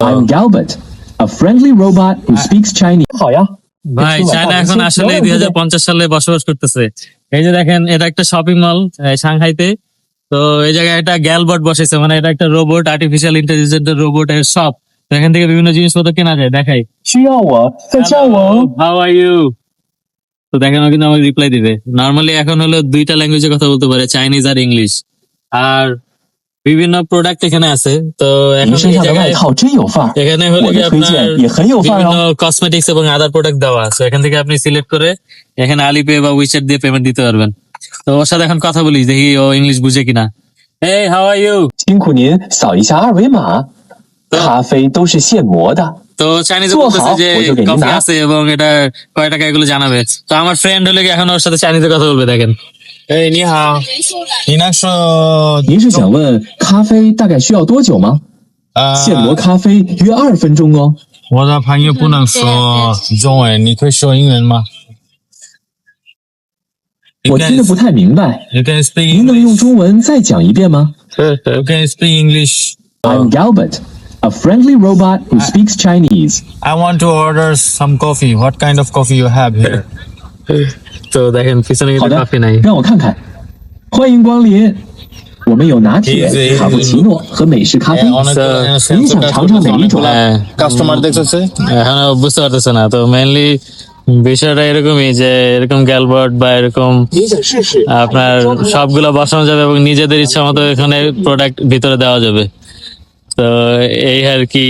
I'm Galbert, a friendly robot who speaks Chinese. 好呀， ভাই China এখন আসলে 2050 সালে বসবাস করতেছে। এই যে দেখেন, এটা একটা শপিং মল সাংহাইতে। তো এই জায়গায় একটা গ্যালবট বসেছে, মানে এটা একটা রোবট, আর্টিফিশিয়াল ইন্টেলিজেন্ট রোবট এর শপ। তো এখান থেকে বিভিন্ন জিনিসপত্র কেনা যায়। দেখাই, 需要我再叫我哦。 হাউ আর ইউ। তো দেখেন, ও কিন্তু আমাকে রিপ্লাই দিবে। নর্মালি এখন হলো দুইটা ল্যাঙ্গুয়েজে কথা বলতে পারে, চাইনিজ আর ইংলিশ। আর বিভিন্ন প্রোডাক্ট এখানে আছে। তো এখন 您身 এই 上的外 জায়গায় 套真有范儿， এখানে হলো 我 কি 的推 আপনার 荐也很有范儿 বিভিন্ন 哦。 কসমেটিক্স এবং আদার প্রোডাক্ট দেওয়া আছে। এখান থেকে আপনি সিলেক্ট করে এখানে আলিপে বা উইচ্যাট দিয়ে পেমেন্ট দিতে পারবেন। তো ওর সাথে এখন কথা বলি, দেখি ও ইংলিশ বুঝে কিনা। এই হাউ আর ইউ। 辛苦您扫一下二维码，咖啡都是现磨的。 তো চাইনিজে 做 বলতেছে 好 যে 我就给您 কফি 拿。 আছে এবং এটা কয় টাকা, এগুলো জানাবে। তো আমার ফ্রেন্ড হলে কি এখন ওর সাথে চাইনিজে কথা বলবে। দেখেন, 哎，你好，你那是您是想问咖啡大概需要多久吗？现磨咖啡约2分钟哦。我的朋友不能说中文，你可以说英文吗？我听得不太明白， You can speak 您能用 English. 中文再讲一遍吗 You can speak English.？I'm Galbert, a friendly robot who speaks Chinese. I want to order some coffee. What kind of coffee you have here? তো দেখেন পিছনে 好 কিন্তু 的 কফি নাই। ，让我看看。欢迎光临，我们有拿铁、 Easy. 卡布奇诺和美式咖啡。 您想尝尝哪一种？ হ্যাঁ, কাস্টমার দেখতেছে এখন ও বুঝতে পারতেছে না। তো মেইনলি বিষয়টা এরকমই যে এরকম গ্যালবার্ট বা এরকম 您想试试？ আপনার সবগুলো বসানো যাবে এবং নিজেদের ইচ্ছা মতো এখানে প্রোডাক্ট ভিতরে দেওয়া যাবে। তো এই আর কি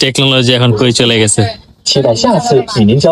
টেকনোলজি এখন কই চলে গেছে।期待下次与您交。